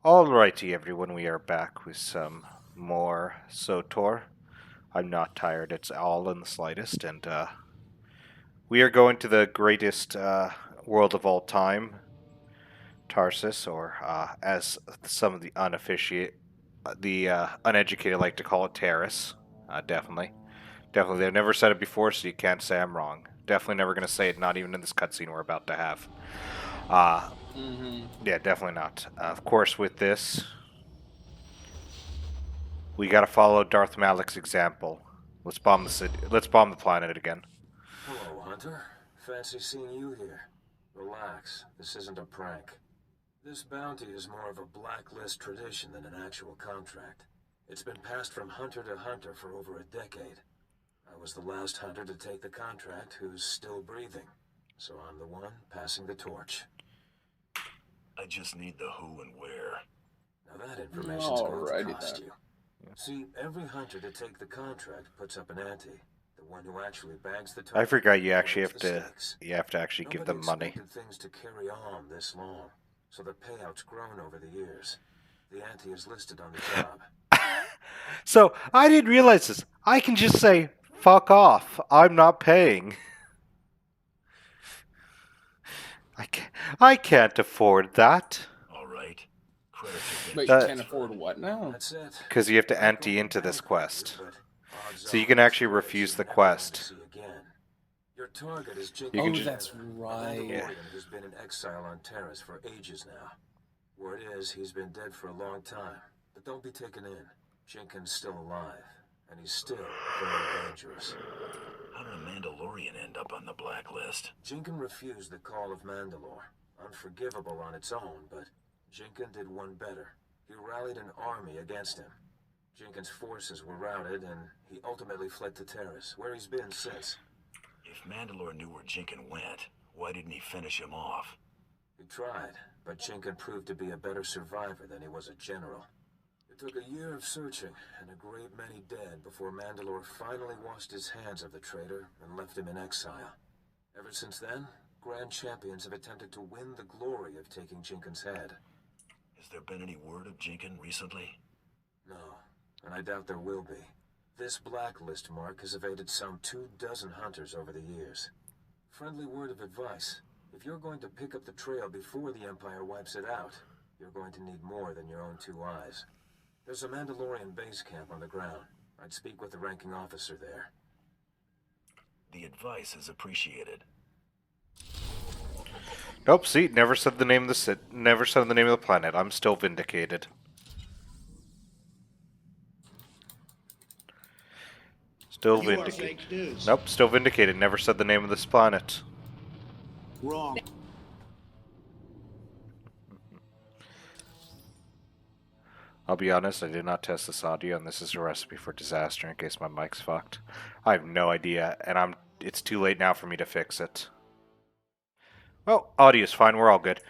Alrighty, everyone, we are back with some more SOTOR. I'm not tired, it's all in the slightest, and we are going to the greatest world of all time, Tarsus, or as some of the uneducated like to call it, Terrace. Definitely. They've never said it before, so you can't say I'm wrong. Definitely never going to say it, not even in this cutscene we're about to have. Uh, yeah, definitely not. Of course, with this, we gotta follow Darth Malik's example. Let's bomb the city. Let's bomb the planet again. Hello, Hunter. Fancy seeing you here. Relax, this isn't a prank. This bounty is more of a blacklist tradition than an actual contract. It's been passed from hunter to hunter for over a decade. I was the last hunter to take the contract who's still breathing, so I'm the one passing the torch. I just need the who and where. Now that information's going to cost then. you. See, every hunter to take the contract puts up an ante. The one who actually bags the target. I forgot you actually holds have the to. stakes. You have to actually give them money. Nobody expected things to carry on this long, so the payout's grown over the years. The ante is listed on the job. So I didn't realize this. I can just say "fuck off." I'm not paying. I can't afford that. All right. Credits have But been... you can't afford what now? That's it. Because you have to ante into this quest. So you can actually refuse the quest. Your target is Jake. You can Oh, just- that's right. Yeah. Who's been in exile on Terrace for ages now. Word is he's been dead for a long time. But don't be taken in. Jenkins still alive, and he's still very dangerous. How did a Mandalorian end up on the blacklist? Jenkins refused the call of Mandalore. Unforgivable on its own, but Jenkins did one better. He rallied an army against him. Jenkins' forces were routed, and he ultimately fled to Terrace, where he's been since. If Mandalore knew where Jinkin went, why didn't he finish him off? He tried, but Jenkins proved to be a better survivor than he was a general. It took a year of searching, and a great many dead before Mandalore finally washed his hands of the traitor and left him in exile. Ever since then, Grand Champions have attempted to win the glory of taking Jenkins' head. Has there been any word of Jinkin recently? No, and I doubt there will be. This blacklist mark has evaded some 24 hunters over the years. Friendly word of advice. If you're going to pick up the trail before the Empire wipes it out, you're going to need more than your own two eyes. There's a Mandalorian base camp on the ground. I'd speak with the ranking officer there. The advice is appreciated. Nope. See, never said the name of the never said the name of the planet. I'm still vindicated. Still You are vindicated. fake news. Nope. Still vindicated. Never said the name of this planet. Wrong. I'll be honest, I did not test this audio, and this is a recipe for disaster in case my mic's fucked. I have no idea, and it's too late now for me to fix it. Well, audio's fine, we're all good.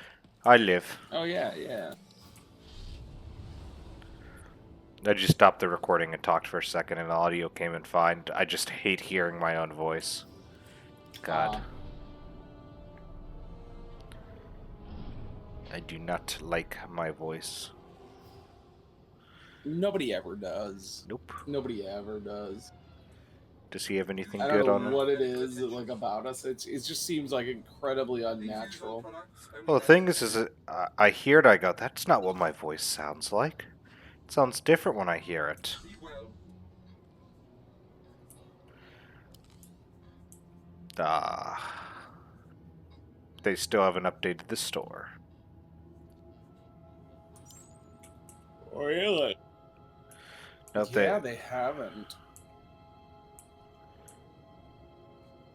I live. Oh, yeah. I just stopped the recording and talked for a second, and the audio came in fine. I just hate hearing my own voice. God. I do not like my voice. Nobody ever does. Nope. Nobody ever does. Does he have anything I good don't on know it? what it is like about us. It just seems like incredibly unnatural. Well, the thing is that I hear it, I go, that's not what my voice sounds like. It sounds different when I hear it. They still haven't updated the store. Really? Nope, Yeah, they haven't.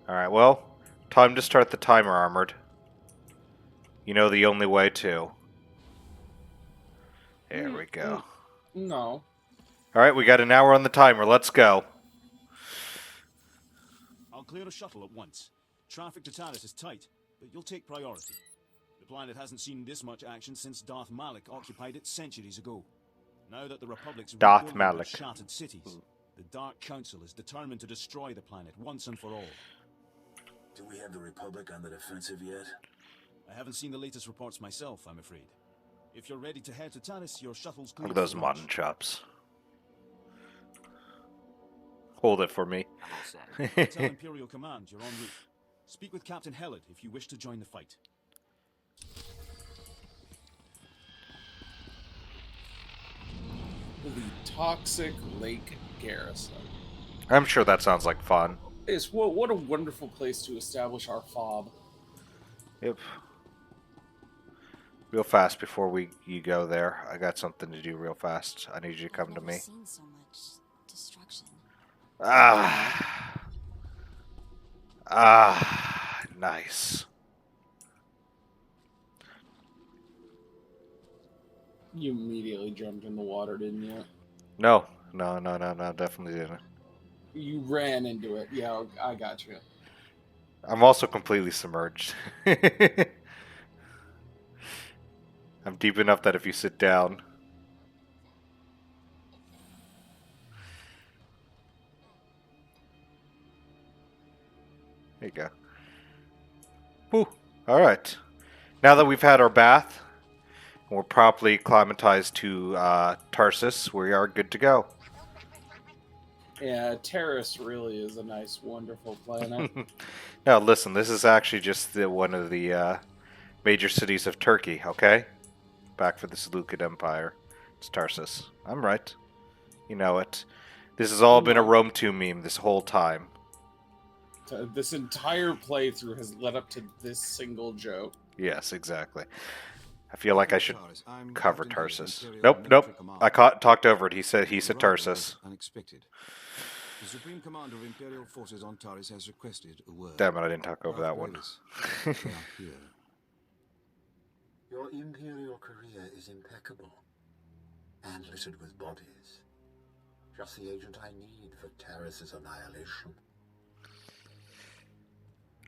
Alright, well, time to start the timer, Armored. You know the only way to. There we go. No. Alright, we got an hour on the timer. Let's go. I'll clear a shuttle at once. Traffic to Taris is tight, but you'll take priority. The planet hasn't seen this much action since Darth Malik occupied it centuries ago. Now that the Republic's Darth rebuilding Malik. their shattered cities, the Dark Council is determined to destroy the planet once and for all. Do we have the Republic on the defensive yet? I haven't seen the latest reports myself, I'm afraid. If you're ready to head to Tanis, your shuttle's clear. Look at those for launch. mutton chops. Hold it for me. I'm all set. Tell Imperial Command you're en route. Speak with Captain Hellard if you wish to join the fight. The Toxic Lake Garrison. I'm sure that sounds like fun. It's what a wonderful place to establish our fob. Yep. Real fast before you go there. I got something to do real fast. I need you to come to me. Seen so much destruction. Nice. You immediately jumped in the water, didn't you? No, definitely didn't. You ran into it. Yeah, I got you. I'm also completely submerged. I'm deep enough that if you sit down... There you go. Whew. Alright. Now that we've had our bath, and we're properly acclimatized to Tarsus, we are good to go. Yeah, Terrace really is a nice, wonderful planet. Now listen, this is actually just one of the major cities of Turkey, okay? Back for the Seleucid Empire. It's Tarsus. I'm right. You know it. This has all been a Rome 2 meme this whole time. This entire playthrough has led up to this single joke. Yes, exactly. I feel like I should I'm cover Captain Hellard, Tarsus. Imperial Nope. Military Command. I talked over it. He said Your Tarsus. arrival was Unexpected. The Supreme Commander of Imperial Forces on Taris has requested a word. Damn it, I didn't talk over that Darth one. Plagueis, they are here. Your Imperial career is impeccable. And littered with bodies. Just the agent I need for Terrace's annihilation.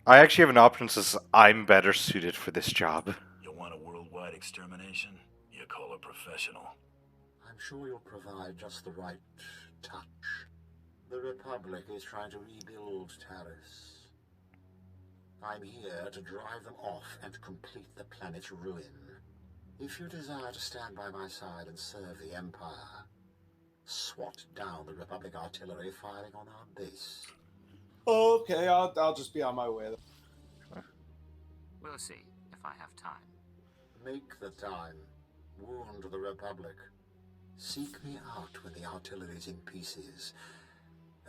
I actually have an option that says I'm better suited for this job. You want a worldwide extermination? You call a professional. I'm sure you'll provide just the right touch. The Republic is trying to rebuild Taris. I'm here to drive them off and complete the planet's ruin. If you desire to stand by my side and serve the Empire, swat down the Republic artillery firing on our base. Okay, I'll just be on my way. We'll see if I have time. Make the time. Wound the Republic. Seek me out when the artillery's in pieces.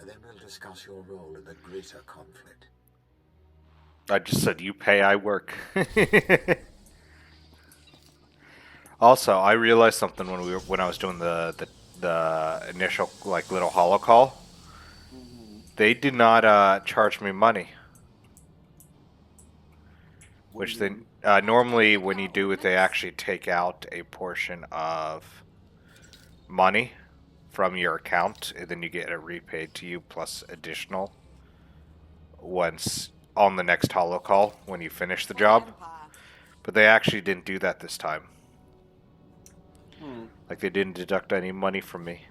And then we'll discuss your role in the greater conflict. I just said you pay, I work. Also, I realized something when I was doing the initial little holo call. They did not charge me money. Which they normally when you do it, they actually take out a portion of money from your account, and then you get it repaid to you plus additional once on the next holo call when you finish the job. But they actually didn't do that this time. Like they didn't deduct any money from me.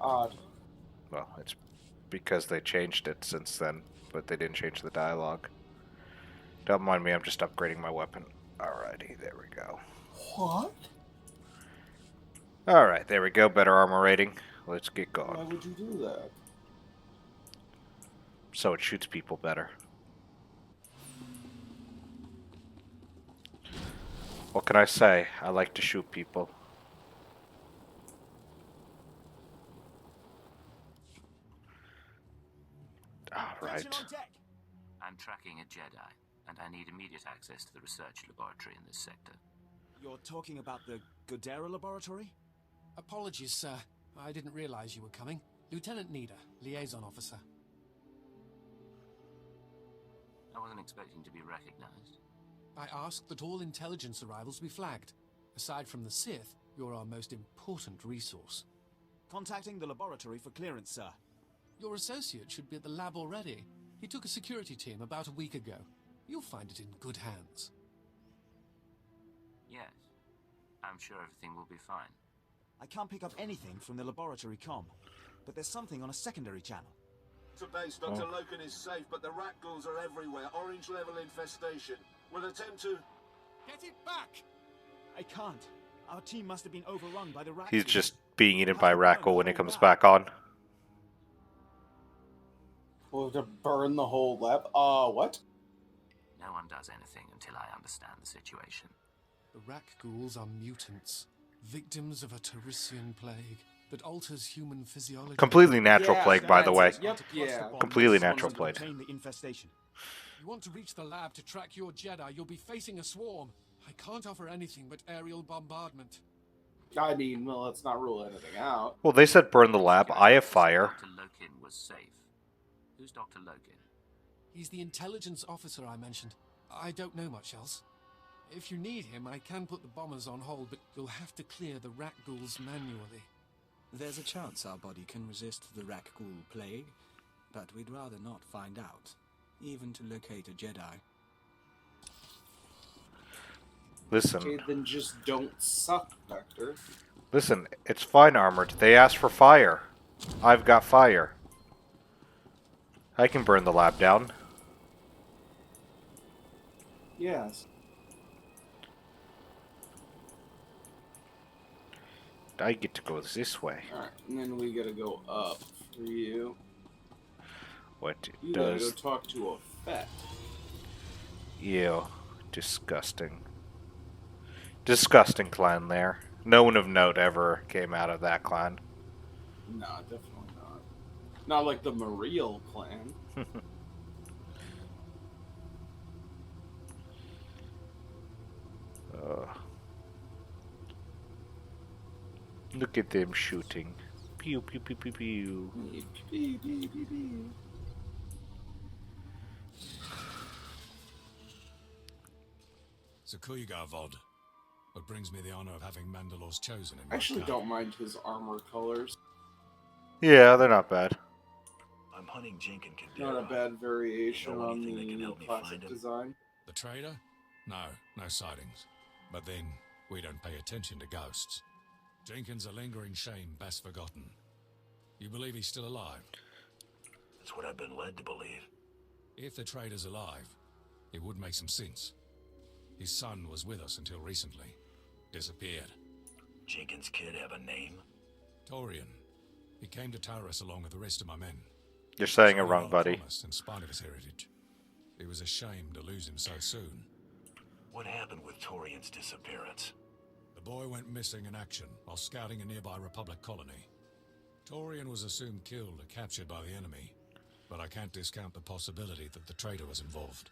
Odd. Well, it's because they changed it since then, but they didn't change the dialogue. Don't mind me, I'm just upgrading my weapon. Alrighty, there we go. What? Alright, there we go, better armor rating. Let's get Why going. would you do that? So it shoots people better. What can I say? I like to shoot people. Alright. Attention on deck. I'm tracking a Jedi, and I need immediate access to the research laboratory in this sector. You're talking about the Godera laboratory? Apologies, sir. I didn't realize you were coming. Lieutenant Nida, liaison officer. I wasn't expecting to be recognized. I asked that all intelligence arrivals be flagged. Aside from the Sith, you're our most important resource. Contacting the laboratory for clearance, sir. Your associate should be at the lab already. He took a security team about a week ago. You'll find it in good hands. Yes. I'm sure everything will be fine. I can't pick up anything from the laboratory comm, but there's something on a secondary channel. To base, Dr. Loken is safe, but the rat ghouls are everywhere. Orange level infestation. We'll attempt to... Get it back! I can't. Our team must have been overrun by the rat. He's goo. just being eaten by Racco when he comes back on. We'll have to burn the whole lab. What? No one does anything until I understand the situation. The Rak ghouls are mutants, victims of a Taurisian plague that alters human physiology. Completely natural Yeah, plague, by the way. that's- Yep, yeah. Completely natural plague. Contain the infestation. You want to reach the lab to track your Jedi, you'll be facing a swarm. I can't offer anything but aerial bombardment. I mean, well, let's not rule anything out. Well, they said burn the lab. I have fire. Dr. Lokin was safe. Who's Dr. Lokin? He's the intelligence officer I mentioned. I don't know much else. If you need him, I can put the bombers on hold, but you'll have to clear the rat ghouls manually. There's a chance our body can resist the rat ghoul plague, but we'd rather not find out, even to locate a Jedi. Listen, Okay, then just don't suck, Vector. listen, it's fine armored. They asked for fire. I've got fire. I can burn the lab down. Yes. I get to go this way. Alright, and then we gotta go up for you. What You gotta go does... talk to a Fett. Ew. Disgusting. Disgusting clan there. No one of note ever came out of that clan. Nah, definitely not. Not like the Mariel clan. Look at them shooting. Pew pew pew pew pew. Zakuiga Vod. What brings me the honor of having Mandalore's chosen in I my actually camp. don't mind his armor colors. Yeah, they're not bad. I'm hunting Jinkin Kadira. Not a bad variation You know on anything that can the help me classic find him? design. The trader? No, no sightings. But then, we don't pay attention to ghosts. Jenkins a lingering shame best forgotten. You believe he's still alive? That's what I've been led to believe. If the trader's alive, it would make some sense. His son was with us until recently. Disappeared. Jenkins' kid have a name? Torian. He came to Taurus along with the rest of my men. You're saying it So wrong, well buddy. promised in spite of his heritage. It was a shame to lose him so soon. What happened with Torian's disappearance? The boy went missing in action while scouting a nearby Republic colony. Torian was assumed killed or captured by the enemy, but I can't discount the possibility that the traitor was involved.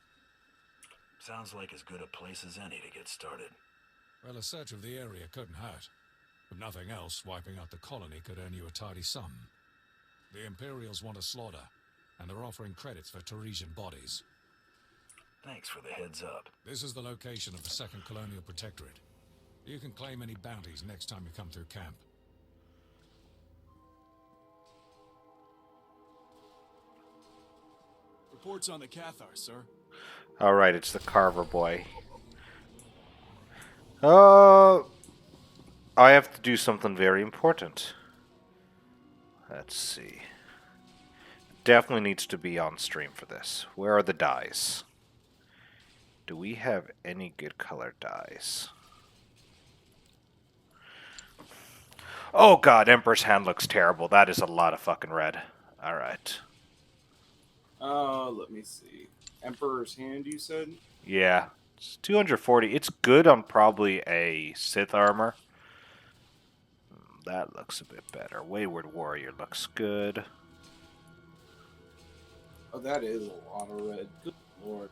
Sounds like as good a place as any to get started. Well, a search of the area couldn't hurt. If nothing else, wiping out the colony could earn you a tidy sum. The Imperials want a slaughter, and they're offering credits for Taresian bodies. Thanks for the heads up. This is the location of the Second Colonial Protectorate. You can claim any bounties next time you come through camp. Reports on the Cathar, sir. Alright, it's the Carver boy. I have to do something very important. Let's see. Definitely needs to be on stream for this. Where are the dyes? Do we have any good color dyes? Oh god, Emperor's Hand looks terrible. That is a lot of fucking red. Alright. Let me see. Emperor's Hand, you said? Yeah. It's 240. It's good on probably a Sith armor. That looks a bit better. Wayward Warrior looks good. Oh, that is a lot of red. Good lord.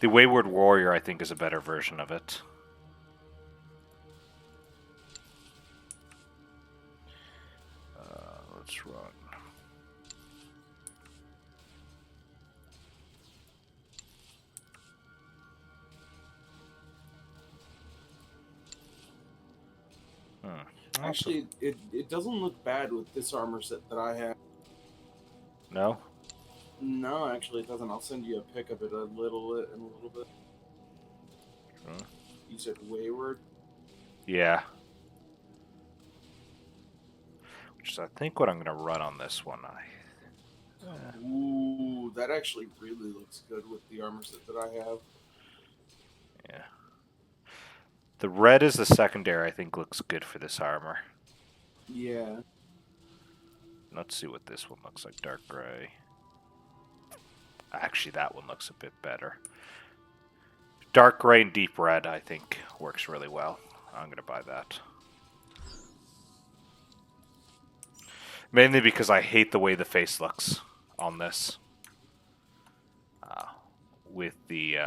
The Wayward Warrior, I think, is a better version of it. Let's run. Actually, it doesn't look bad with this armor set that I have. No? No, actually it doesn't. I'll send you a pic of it in a little bit. Hmm. You said Wayward? Yeah. Which is, I think, what I'm going to run on this one. Ooh, that actually really looks good with the armor set that I have. Yeah. The red is the secondary, I think, looks good for this armor. Yeah. Let's see what this one looks like. Dark gray. Actually, that one looks a bit better. Dark gray and deep red, I think, works really well. I'm going to buy that. Mainly because I hate the way the face looks on this. With the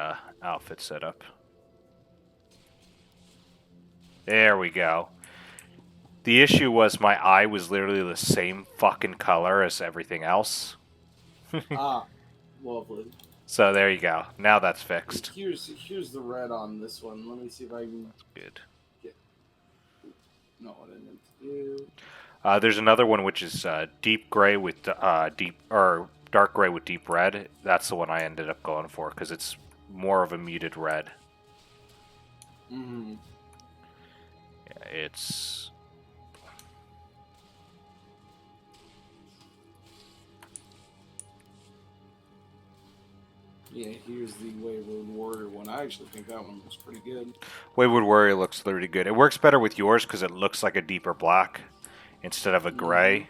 outfit setup. There we go. The issue was my eye was literally the same fucking color as everything else. Ah, lovely. So there you go. Now that's fixed. Here's the red on this one. Let me see if I can Good. get. No, what I meant to do. There's another one which is deep gray with dark gray with deep red. That's the one I ended up going for because it's more of a muted red. Mm-hmm. Yeah, it's. Yeah, here's the Wayward Warrior one. I actually think that one looks pretty good. Wayward Warrior looks pretty good. It works better with yours because it looks like a deeper black instead of a gray.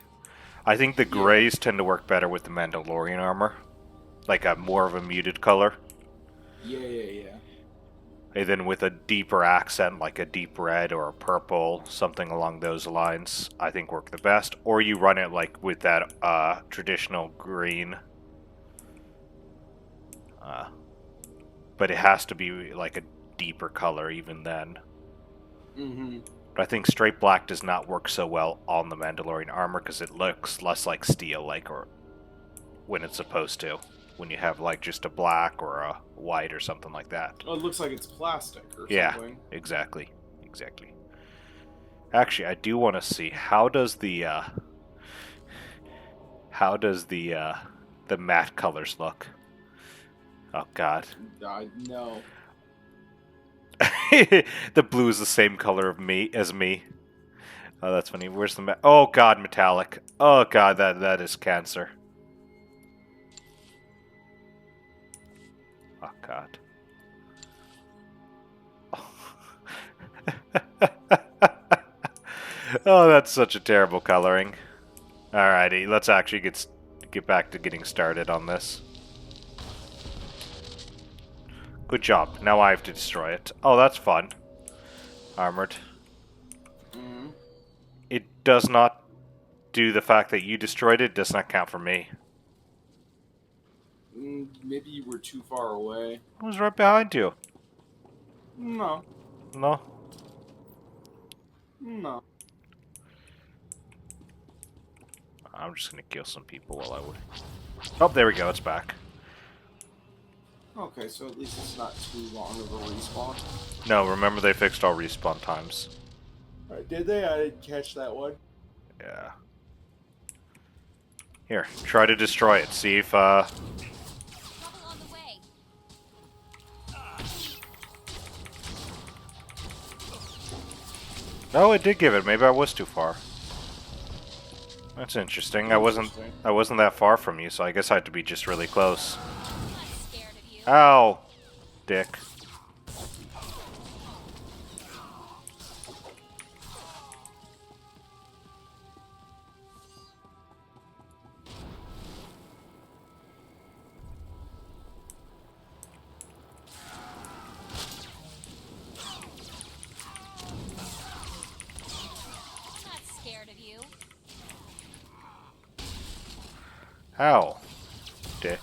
I think the grays tend to work better with the Mandalorian armor. Like a more of a muted color. Yeah. And then with a deeper accent, like a deep red or a purple, something along those lines, I think work the best. Or you run it like with that traditional green. But it has to be like a deeper color even then. Mm-hmm. But I think straight black does not work so well on the Mandalorian armor because it looks less like steel, like or when it's supposed to. When you have like just a black or a white or something like that. Oh, it looks like it's plastic or something. Yeah, exactly. Actually, I do want to see how does the matte colors look. Oh God. No. The blue is the same color as me. Oh, that's funny. Where's the oh God, metallic. Oh God, that is cancer. Oh God. Oh, that's such a terrible coloring. Alrighty, let's actually get back to getting started on this. Good job. Now I have to destroy it. Oh, that's fun. Armored. Mm-hmm. It does not do the fact that you destroyed it. Does not count for me. Maybe you were too far away. I was right behind you. No. No? No. I'm just gonna kill some people while I would. Oh, there we go. It's back. Okay, so at least it's not too long of a respawn. No, remember they fixed all respawn times. Did they? I didn't catch that one. Yeah. Here, try to destroy it. See if Trouble on the way. No, it did give it. Maybe I was too far. That's interesting. I wasn't that far from you, so I guess I had to be just really close. I'm not scared of you. Ow, dick. I'm not scared of you. Ow, dick.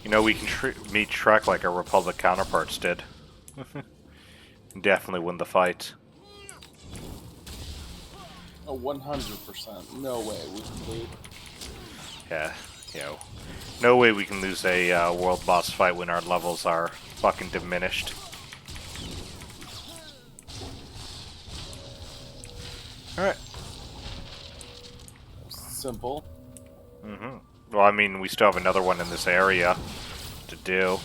You know, we can meet Shrek like our Republic counterparts did. Definitely win the fight. Oh, 100%. No way we can lose. Yeah, you know, no way we can lose a world boss fight when our levels are fucking diminished. Alright. Simple. Mm-hmm. Well, I mean, we still have another one in this area to do.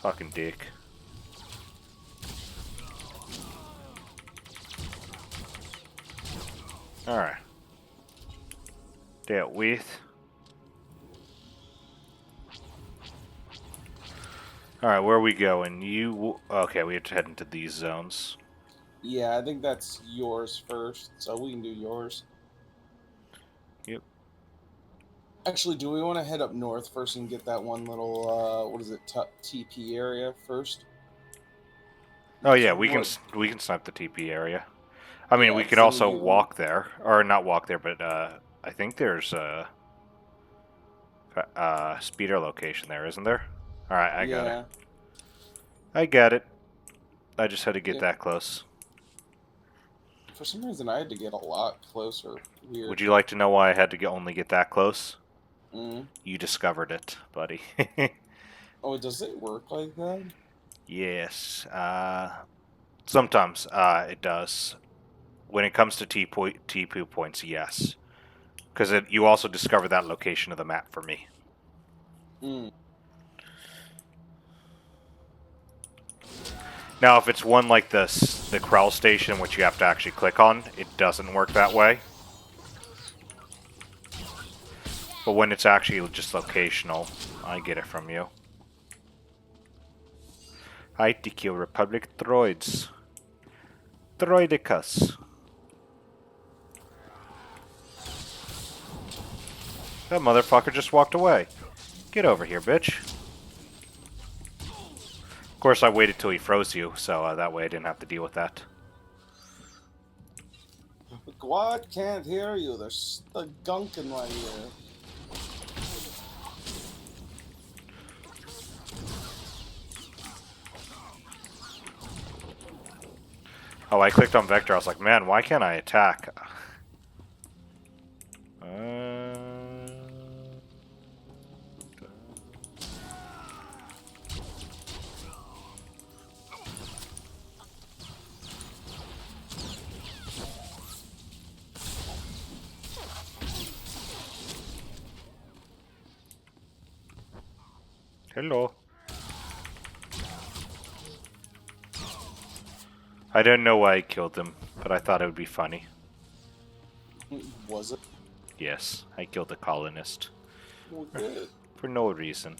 Fucking dick. Alright. Dealt with. Alright, where are we going? Okay, we have to head into these zones. Yeah, I think that's yours first, so we can do yours. Yep. Actually, do we want to head up north first and get that one little, what is it, TP area first? Oh yeah, So we can what- we can snipe the TP area. I mean, Yeah, we can so also you- walk there, or not walk there, but I think there's a speeder location there, isn't there? All right, I got it. I got it. I just had to get Yeah. that close. For some reason, I had to get a lot closer. Weird. Would you like to know why I had to only get that close? Mm. You discovered it, buddy. Oh, does it work like that? Yes. Sometimes it does. When it comes to TP points, yes. Because you also discover that location of the map for me. Mm. Now, if it's one like the Krell station, which you have to actually click on, it doesn't work that way. But when it's actually just locational, I get it from you. I take your Republic droids. Droidicus. That motherfucker just walked away. Get over here, bitch. Of course, I waited till he froze you, so that way I didn't have to deal with that. What? Can't hear you. There's the gunk in my ear. Oh, I clicked on Vector. I was like, man, why can't I attack? Hello. I don't know why I killed him, but I thought it would be funny. Was it? Yes, I killed a colonist. Well, good. For no reason.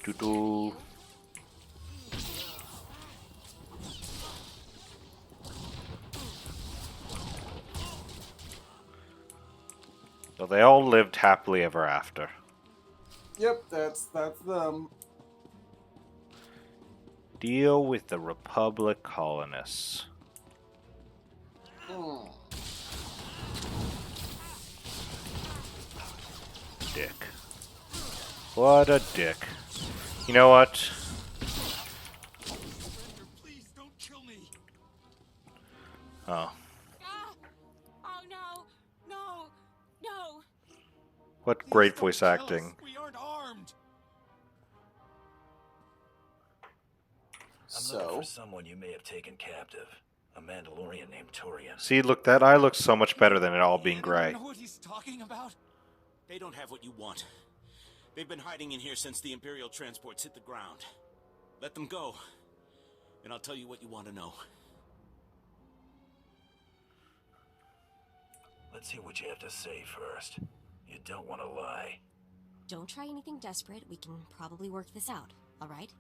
Doo-doo. So they all lived happily ever after. Yep, that's them. Deal with the Republic colonists. Mm. Dick. What a dick. You know what? Please don't kill me. Oh. Oh no! No! No! What Please great don't voice kill us. acting. We aren't armed. I'm looking So, for someone you may have taken captive. A Mandalorian named Turian. See, look, that eye looks so much better than it all being Anyone gray. know what he's talking about? They don't have what you want. They've been hiding in here since the Imperial transports hit the ground. Let them go, and I'll tell you what you want to know. Let's hear what you have to say first. You don't want to lie. Don't try anything desperate. We can probably work this out, alright?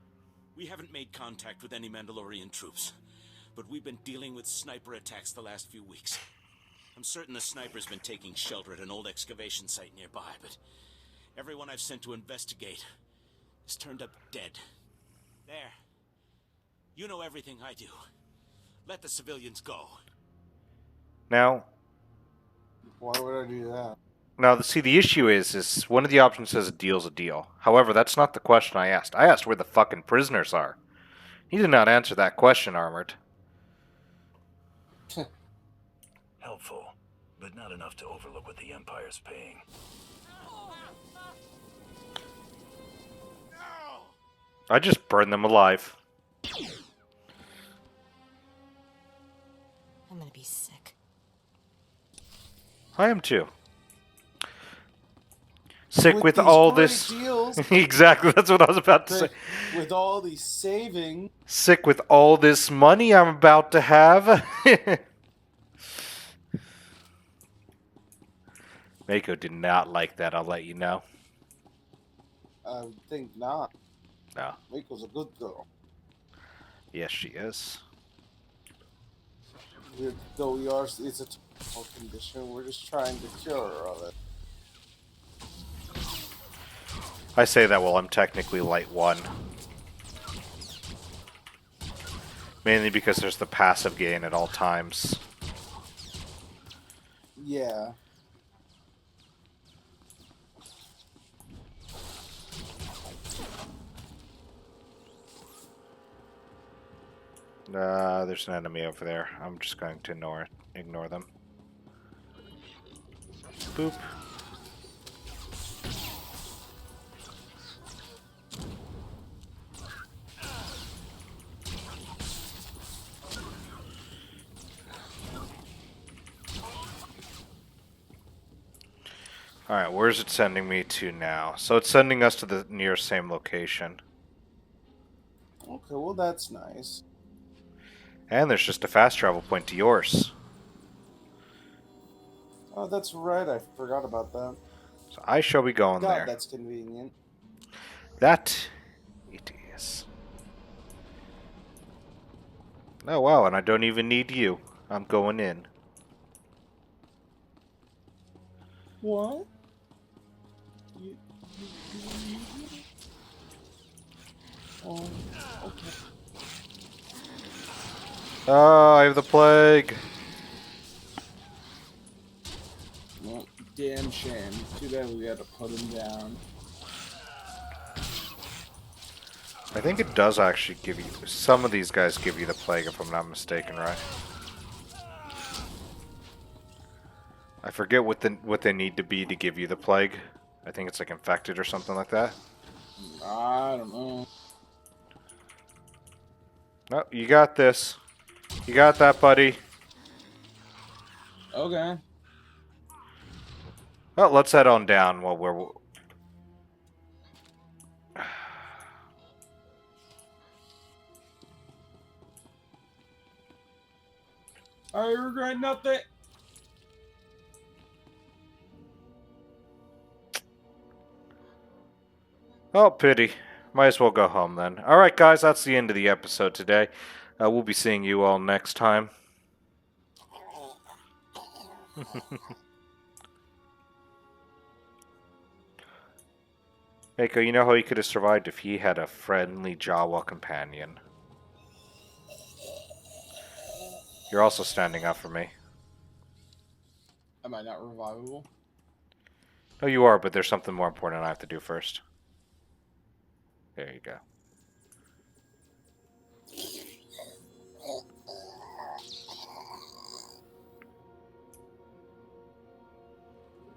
We haven't made contact with any Mandalorian troops, but we've been dealing with sniper attacks the last few weeks. I'm certain the sniper's been taking shelter at an old excavation site nearby, but everyone I've sent to investigate has turned up dead. There. You know everything I do. Let the civilians go. Now, why would I do that? see, the issue is one of the options says a deal's a deal. However, that's not the question I asked. I asked where the fucking prisoners are. You did not answer that question, Armored. Helpful, but not enough to overlook what the Empire's paying. I just burned them alive. I'm gonna be sick. I am too. Sick with these all great this. deals, Exactly, that's what I was about to say. with all these saving. Sick with all this money I'm about to have. Mako did not like that, I'll let you know. I would think not. No. Mako's a good girl. Yes, she is. Though we are, it's a terrible condition. We're just trying to cure her of it. I say that while I'm technically light 1. Mainly because there's the passive gain at all times. Yeah. There's an enemy over there. I'm just going to ignore them. Boop. Alright, where's it sending me to now? So it's sending us to the nearest same location. Okay, well that's nice. And there's just a fast travel point to yours. Oh, that's right. I forgot about that. So I shall be going God, there. that's convenient. That it is. Oh wow, and I don't even need you. I'm going in. What? Oh, okay. Oh, I have the plague. Well, damn shame. Too bad we gotta put him down. I think it does actually give you... Some of these guys give you the plague, if I'm not mistaken, right? I forget what they need to be to give you the plague. I think it's like infected or something like that. I don't know. No, you got this. You got that, buddy. Okay. Well, let's head on down while we're... I regret nothing. Oh, pity. Might as well go home then. Alright, guys, that's the end of the episode today. We'll be seeing you all next time. Mako, you know how he could have survived if he had a friendly Jawa companion. You're also standing up for me. Am I not revivable? No, you are, but there's something more important I have to do first. There you go.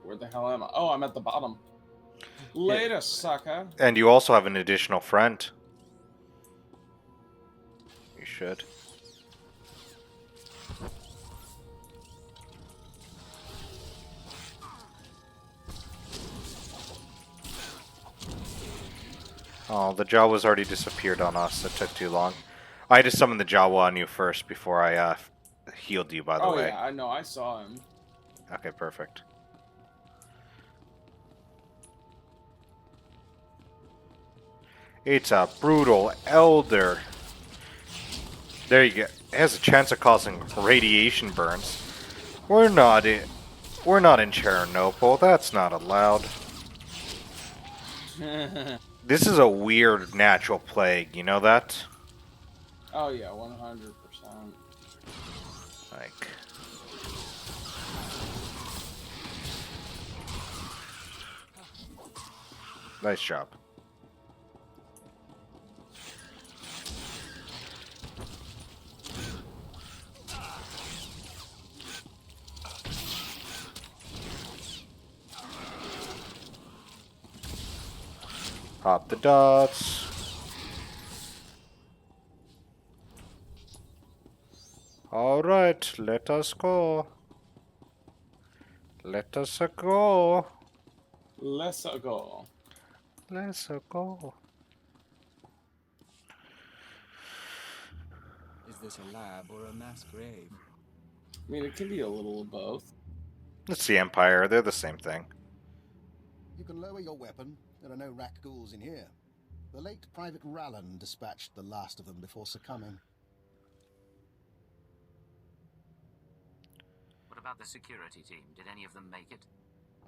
Where the hell am I? Oh, I'm at the bottom. Later, sucker. And you also have an additional friend. You should. Oh, the Jawa's already disappeared on us. That took too long. I had to summon the Jawa on you first before I healed you, by the way. Oh, yeah, I know. I saw him. Okay, perfect. It's a brutal elder. There you go. It has a chance of causing radiation burns. We're not in Chernobyl. That's not allowed. This is a weird natural plague. You know that? Oh yeah, 100%. Like. Nice job. Pop the dots. Alright, let us go. Let us go. Let's go. Let's go. Is this a lab or a mass grave? I mean, it can be a little of both. It's the Empire. They're the same thing. You can lower your weapon. There are no rat ghouls in here. The late Private Rallan dispatched the last of them before succumbing. What about the security team? Did any of them make it?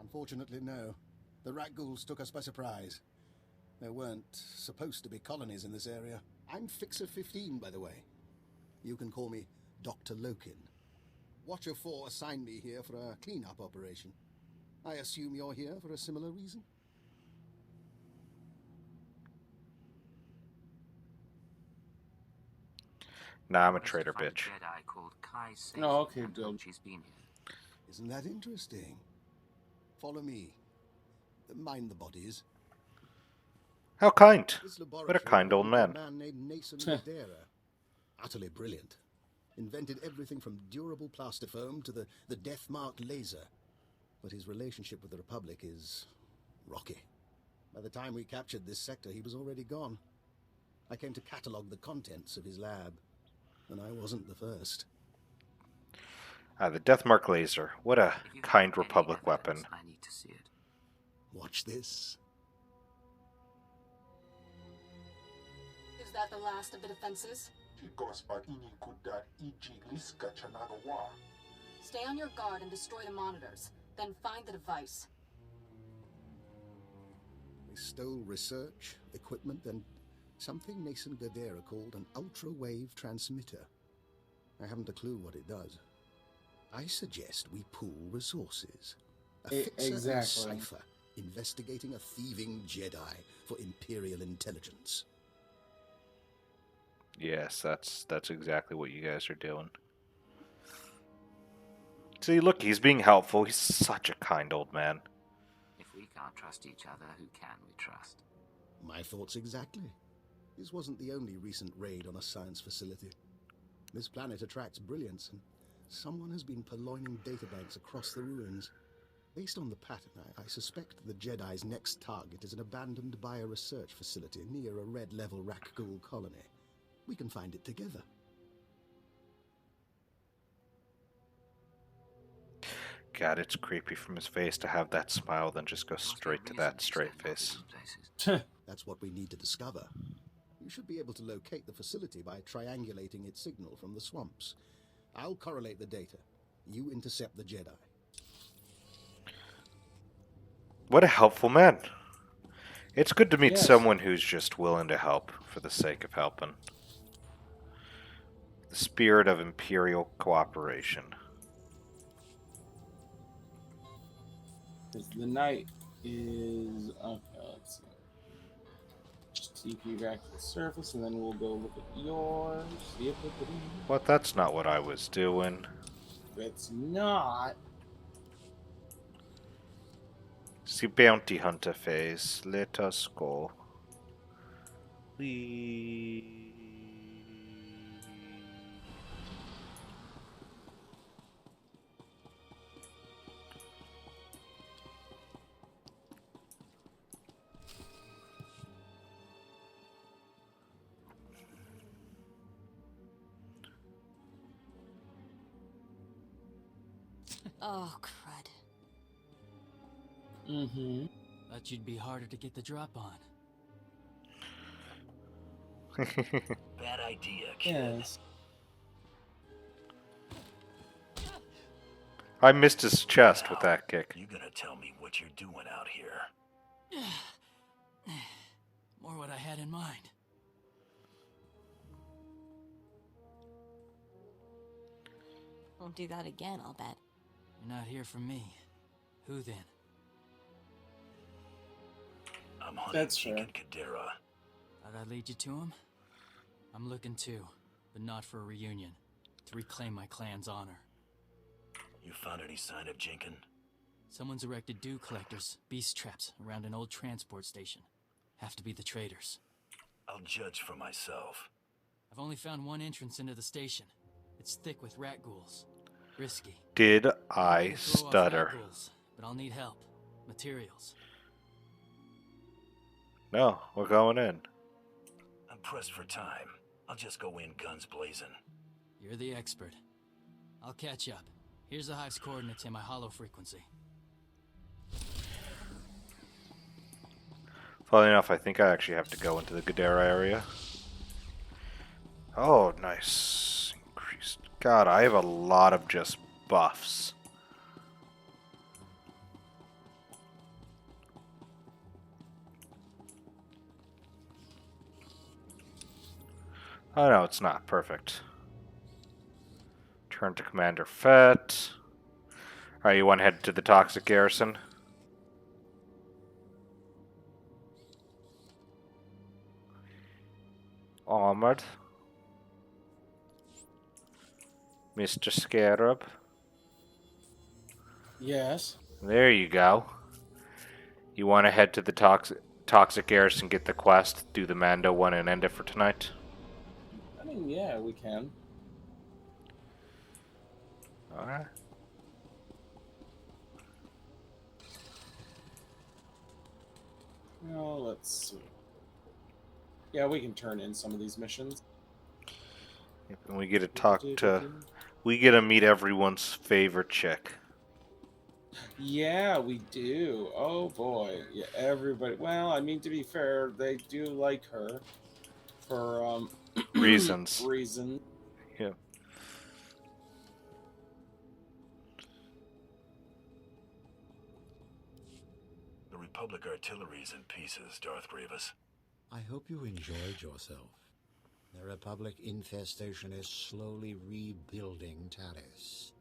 Unfortunately, no. The rat ghouls took us by surprise. There weren't supposed to be colonies in this area. I'm Fixer 15, by the way. You can call me Dr. Lokin. Watcher 4 assigned me here for a cleanup operation. I assume you're here for a similar reason? Nah, I'm a traitor, Find a bitch. Jedi called Kai Sage. Oh, okay, and dope. She's been here. Isn't that interesting? Follow me. Mind the bodies. How kind. This What a laboratory kind old belonged man. to a man named Nason Madera. Utterly brilliant. Invented everything from durable plastifoam to the death mark laser. But his relationship with the Republic is rocky. By the time we captured this sector, he was already gone. I came to catalog the contents of his lab, and I wasn't the first. The Deathmark laser. What a If you kind have any Republic evidence, weapon. I need to see it. Watch this. Is that the last of the defenses? Stay on your guard and destroy the monitors. Then find the device. They stole research, equipment, and something Nason Gadera called an ultra-wave transmitter. I haven't a clue what it does. I suggest we pool resources. A Fixer and a Exactly. Cypher investigating a thieving Jedi for Imperial intelligence. Yes, that's exactly what you guys are doing. See, look, he's being helpful. He's such a kind old man. If we can't trust each other, who can we trust? My thoughts exactly. This wasn't the only recent raid on a science facility. This planet attracts brilliance, and someone has been purloining databanks across the ruins. Based on the pattern, I suspect the Jedi's next target is an abandoned bioresearch facility near a red-level Rakghoul colony. We can find it together. God, it's creepy from his face to have that smile, then just go straight to that straight face. That's what we need to discover. You should be able to locate the facility by triangulating its signal from the swamps. I'll correlate the data. You intercept the Jedi. What a helpful man. It's good to meet Yes. someone who's just willing to help for the sake of helping. The spirit of Imperial cooperation. Because the night is... Okay, let's see. Just TP back to the surface, and then we'll go look at yours. See if What? That's not what I was doing. it's not. See, bounty hunter phase. Let us go. We. Oh, crud. Mm-hmm. Thought you'd be harder to get the drop on. Bad idea, kid. Yes. I missed his chest with that kick. You gonna tell me what you're doing out here? More what I had in mind. Won't do that again, I'll bet. You're not here for me. Who then? I'm hunting That's fair. Deacon Kadera. Thought I'd lead you to him? I'm looking too, but not for a reunion. To reclaim my clan's honor. You found any sign of Jinkin? Someone's erected dew collectors, beast traps, around an old transport station. Have to be the traders. I'll judge for myself. I've only found one entrance into the station. It's thick with rat ghouls. Risky. Did I'll I throw off stutter? rat ghouls, but I'll need help. Materials. No, we're going in. I'm pressed for time. I'll just go in guns blazing. You're the expert. I'll catch up. Here's the hive's coordinates in my hollow frequency. Funnily enough, I think I actually have to go into the Gadara area. Oh, nice. Increased. God, I have a lot of just buffs. Oh no, it's not. Perfect. Turn to Commander Fett. Alright, you want to head to the Toxic Garrison? Armored. Mr. Scarab. Yes. There you go. You want to head to the Toxic Garrison, get the quest, do the Mando one, and end it for tonight? I mean, yeah, we can. Alright. Well, let's see. Yeah, we can turn in some of these missions. Yep, and we get to talk to... We get to meet everyone's favorite chick. Yeah, we do. Oh boy. Yeah, everybody. Well, I mean, to be fair, they do like her for Reasons. reasons. Yeah. The Republic artillery's in pieces, Darth Grievous. I hope you enjoyed yourself. The Republic infestation is slowly rebuilding Taris.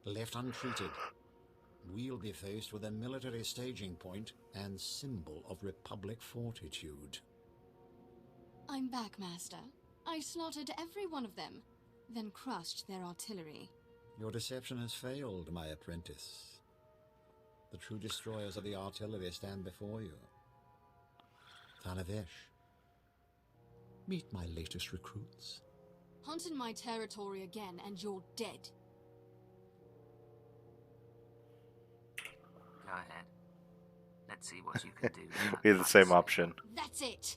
Left untreated, we'll be faced with a military staging point and symbol of Republic fortitude. I'm back, Master. I slaughtered every one of them, then crushed their artillery. Your deception has failed, my apprentice. The true destroyers of the artillery stand before you. Thanavesh, meet my latest recruits. Hunt in my territory again, and you're dead. Go ahead. Let's see what you can do. We have the same option. That's it!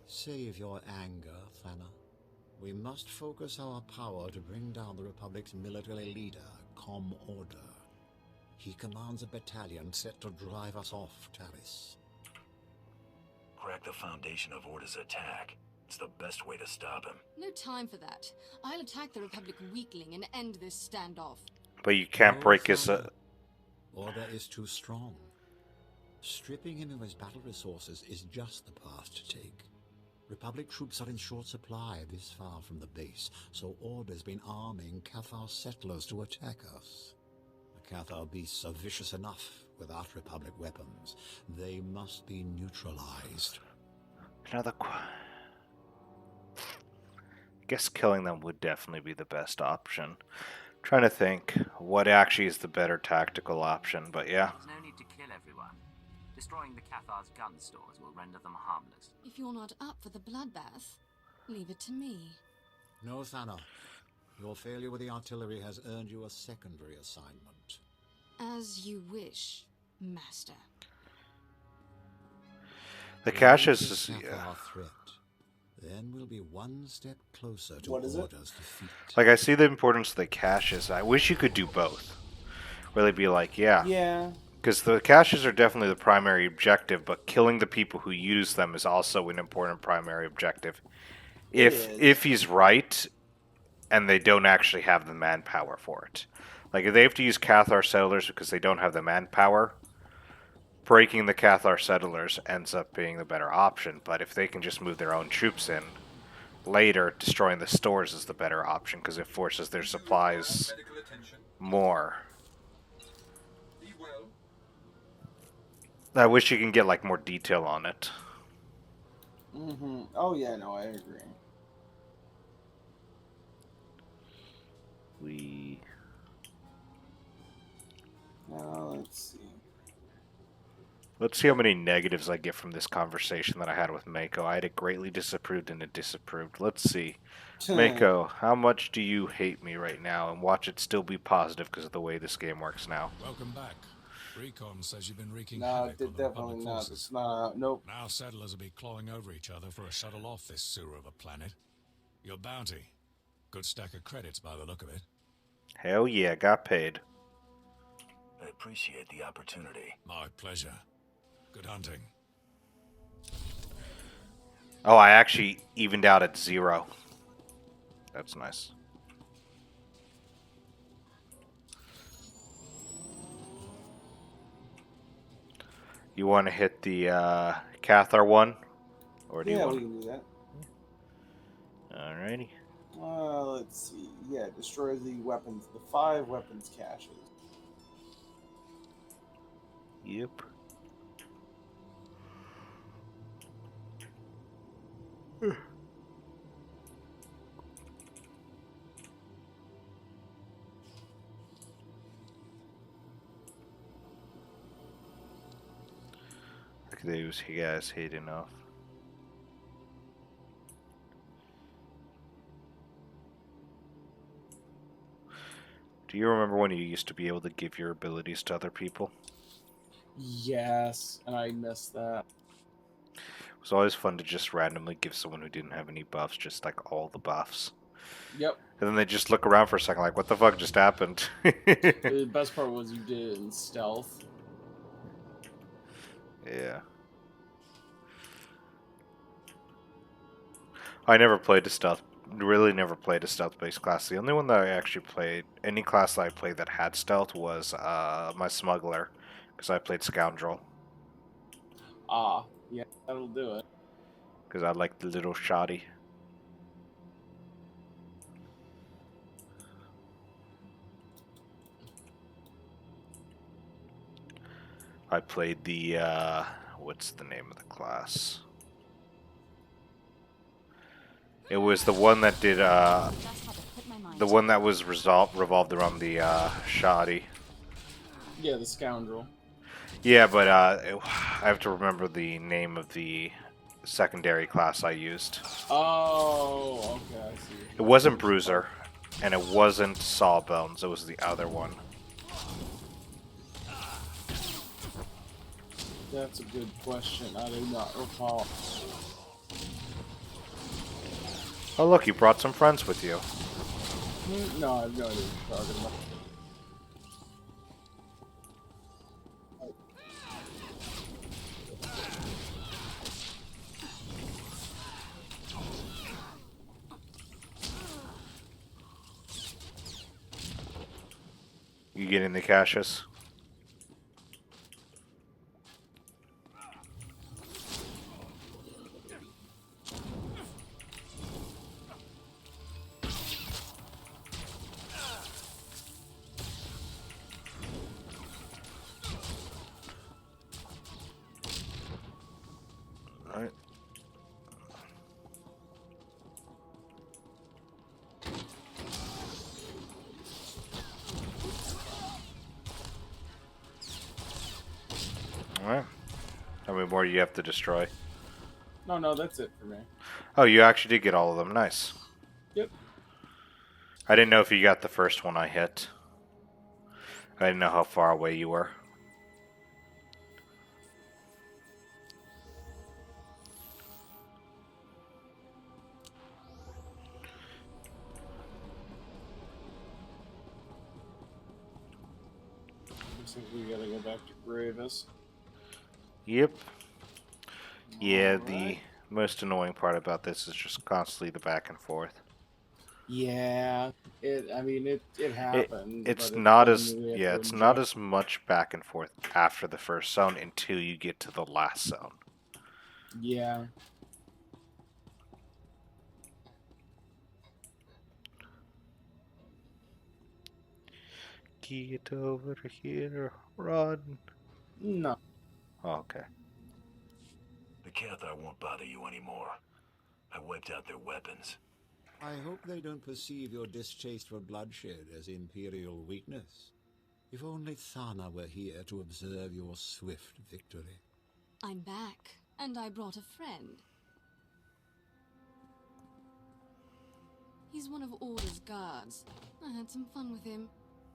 Save your anger, Thana. We must focus our power to bring down the Republic's military leader, Com Order. He commands a battalion set to drive us off Taris. Crack the foundation of Order's attack. It's the best way to stop him. No time for that. I'll attack the Republic weakling and end this standoff. But you can't break his... Order is too strong. Stripping him of his battle resources is just the path to take. Republic troops are in short supply this far from the base, so Order's been arming Cathar settlers to attack us. The Cathar beasts are vicious enough without Republic weapons. They must be neutralized. Another... I guess killing them would definitely be the best option. Trying to think what actually is the better tactical option, but yeah. There's no need to kill everyone. Destroying the Cathar's gun stores will render them harmless. If you're not up for the bloodbath, leave it to me. No, Thana. Your failure with the artillery has earned you a secondary assignment. As you wish, Master. The caches... Yeah. Threat. Then we'll be one step closer to What is it? Order's defeat. Like, I see the importance of the caches. I wish you could do both. Really be like, yeah. Yeah. Because the caches are definitely the primary objective, but killing the people who use them is also an important primary objective. If he's right, and they don't actually have the manpower for it. Like, if they have to use Cathar settlers because they don't have the manpower, breaking the Cathar settlers ends up being the better option. But if they can just move their own troops in later, destroying the stores is the better option because it forces their supplies more. I wish you can get like more detail on it. Mm-hmm. Oh yeah, no, I agree. Now let's see. Let's see how many negatives I get from this conversation that I had with Mako. I had it greatly disapproved and it disapproved. Let's see. Mako, how much do you hate me right now? And watch it still be positive because of the way this game works now. Welcome back. Recon says you've been wreaking No, havoc on the definitely Republic not. forces. It's not. Nope. Now settlers will be clawing over each other for a shuttle off this sewer of a planet. Your bounty. Good stack of credits by the look of it. Hell yeah, got paid. I appreciate the opportunity. My pleasure. Good hunting. Oh, I actually evened out at 0. That's nice. You want to hit the Cathar one? Or do you want... we can do that. Alrighty. Let's see. Yeah, destroy the weapons, the 5 weapons caches. Yep. Look at those guys heading off. Do you remember when you used to be able to give your abilities to other people? Yes, and I missed that. It was always fun to just randomly give someone who didn't have any buffs just like all the buffs. Yep. And then they just look around for a second like, what the fuck just happened? The best part was you did it in stealth. Yeah. I never played a stealth. Really never played a stealth-based class. The only one that I actually played, any class that I played that had stealth was my smuggler, because I played scoundrel. Ah, yeah, that'll do it. Because I like the little shoddy. I played the, what's the name of the class? It was the one that did, the one that was revolved around the, shoddy. Yeah, the scoundrel. Yeah, but, I have to remember the name of the secondary class I used. Oh, okay, I see. It wasn't Bruiser, and it wasn't Sawbones, it was the other one. That's a good question. I do not recall. Oh look, you brought some friends with you. No, I have no idea what you're talking about. You get in the caches? Alright. Alright. How many more do you have to destroy? No, that's it for me. Oh, you actually did get all of them. Nice. Yep. I didn't know if you got the first one I hit. I didn't know how far away you were. Looks like we gotta go back to Gravis. Yep. Yeah, Alright. the most annoying part about this is just constantly the back and forth. Yeah, it happened. It's but not it's as something we have yeah, to it's not adjust. as much back and forth after the first zone until you get to the last zone. Yeah. Get over here, run. No. Oh, okay. The Cathar won't bother you anymore. I wiped out their weapons. I hope they don't perceive your distaste for bloodshed as imperial weakness. If only Thana were here to observe your swift victory. I'm back, and I brought a friend. He's one of Order's guards. I had some fun with him.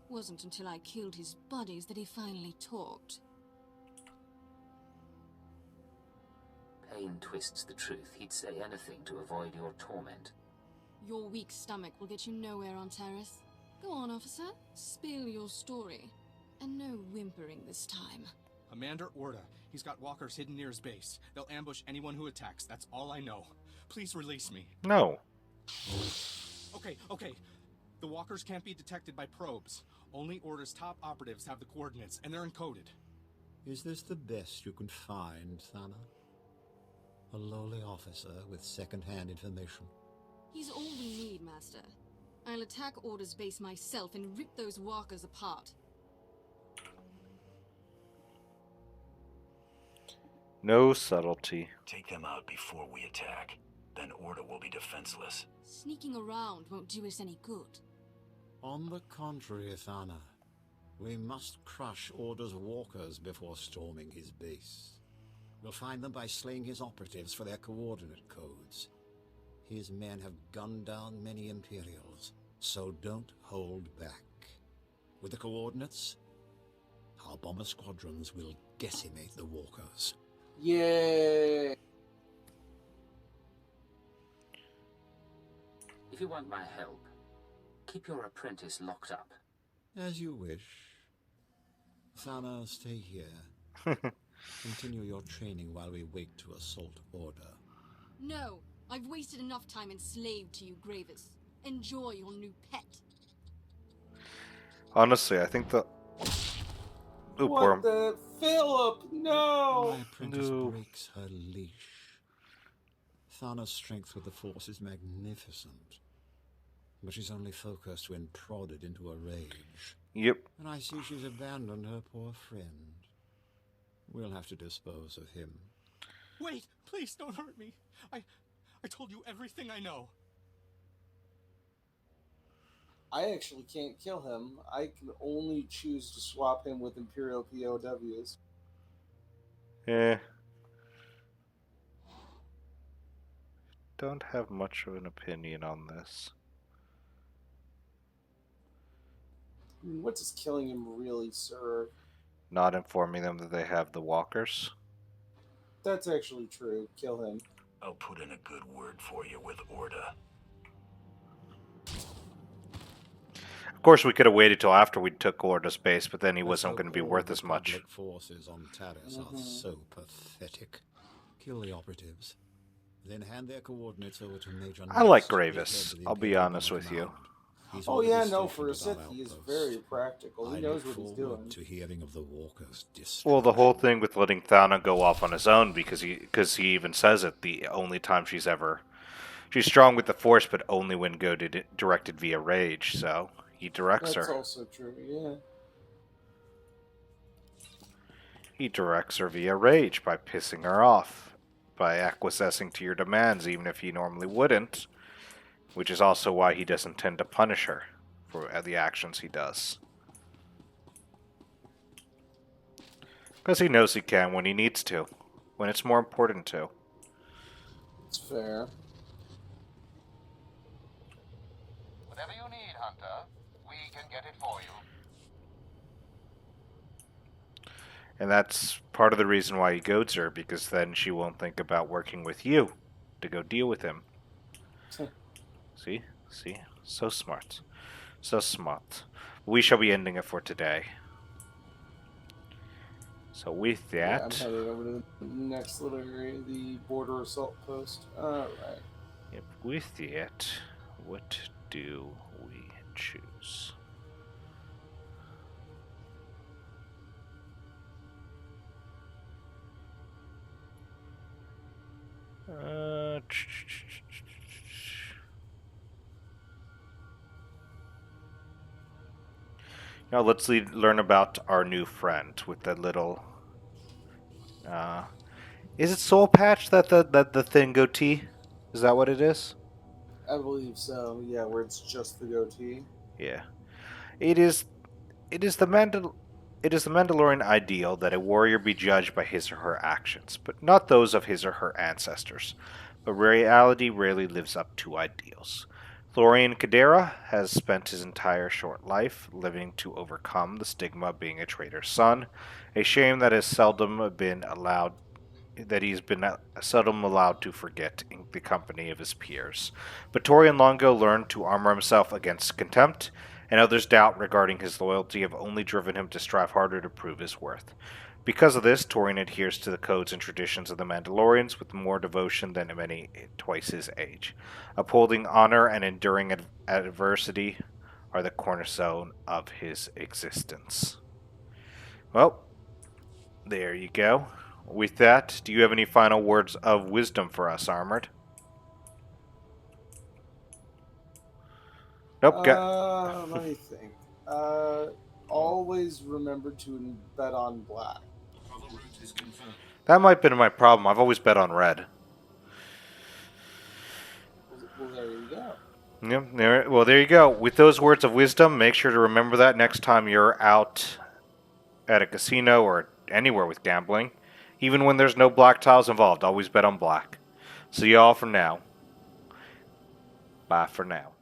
Wasn't until I killed his buddies that he finally talked. Pain twists the truth. He'd say anything to avoid your torment. Your weak stomach will get you nowhere on Terrace. Go on, officer. Spill your story. And no whimpering this time. Commander Orda. He's got walkers hidden near his base. They'll ambush anyone who attacks. That's all I know. Please release me. No. Okay. The walkers can't be detected by probes. Only Order's top operatives have the coordinates, and they're encoded. Is this the best you can find, Thana? A lowly officer with second-hand information? He's all we need, Master. I'll attack Order's base myself and rip those walkers apart. No subtlety. Take them out before we attack. Then Order will be defenseless. Sneaking around won't do us any good. On the contrary, Thana. We must crush Order's walkers before storming his base. We'll find them by slaying his operatives for their coordinate codes. His men have gunned down many Imperials, so don't hold back. With the coordinates, our bomber squadrons will decimate the walkers. Yay! If you want my help, keep your apprentice locked up. As you wish. Thana, stay here. Continue your training while we wait to assault Order. No! I've wasted enough time enslaved to you, Gravis. Enjoy your new pet. Honestly, I think the... Ooh, What the... Philip, no! My apprentice breaks her leash. Thana's strength with the Force is magnificent. But she's only focused when prodded into a rage. Yep. And I see she's abandoned her poor friend. We'll have to dispose of him. Wait, please don't hurt me. I told you everything I know. I actually can't kill him. I can only choose to swap him with Imperial POWs. Don't have much of an opinion on this. I mean, what does killing him really serve? Not informing them that they have the walkers. That's actually true. Kill him. I'll put in a good word for you with Orda. Of course, we could have waited till after we took Orda's base, but then he wasn't going to be worth as much. Republic forces on Taris are so pathetic. Kill the operatives, then hand their coordinates over to Major I like Knox, Gravis. head of the I'll be Imperial honest with you. He's Oh already yeah, no, stationed for a at Sith, our he is outpost. very practical. He I knows look what he's forward doing. to hearing of the walkers destroyed. Well, the whole thing with letting Thana go off on his own, because he even says it, the only time she's strong with the Force, but only when directed via rage. So he directs That's her. also true, yeah. He directs her via rage by pissing her off, by acquiescing to your demands, even if he normally wouldn't. Which is also why he doesn't tend to punish her for the actions he does. Because he knows he can when he needs to, when it's more important to. It's fair. Whatever you need, Hunter, we can get it for you. And that's part of the reason why he goads her, because then she won't think about working with you to go deal with him. See? So smart. So smart. We shall be ending it for today. So with that... Yeah, I'm headed over to the next little area, the border assault post. Alright. Yep, with that, what do we choose? Now let's learn about our new friend with the little. Is it Soul Patch that the thin goatee? Is that what it is? I believe so. Yeah, where it's just the goatee. Yeah, it is. It is the It is the Mandalorian ideal that a warrior be judged by his or her actions, but not those of his or her ancestors. But reality rarely lives up to ideals. Thorian Kadera has spent his entire short life living to overcome the stigma of being a traitor's son, a shame that he's been seldom allowed to forget in the company of his peers. But Torian Longo learned to armor himself against contempt, and others' doubt regarding his loyalty have only driven him to strive harder to prove his worth. Because of this, Torian adheres to the codes and traditions of the Mandalorians with more devotion than many twice his age. Upholding honor and enduring adversity are the cornerstone of his existence. Well, there you go. With that, do you have any final words of wisdom for us, Armored? Nope. Let me think. Always remember to bet on black. That might have been my problem. I've always bet on red. Well, there you go. Yep. Well, there you go. With those words of wisdom, make sure to remember that next time you're out at a casino or anywhere with gambling. Even when there's no black tiles involved, always bet on black. See y'all for now. Bye for now.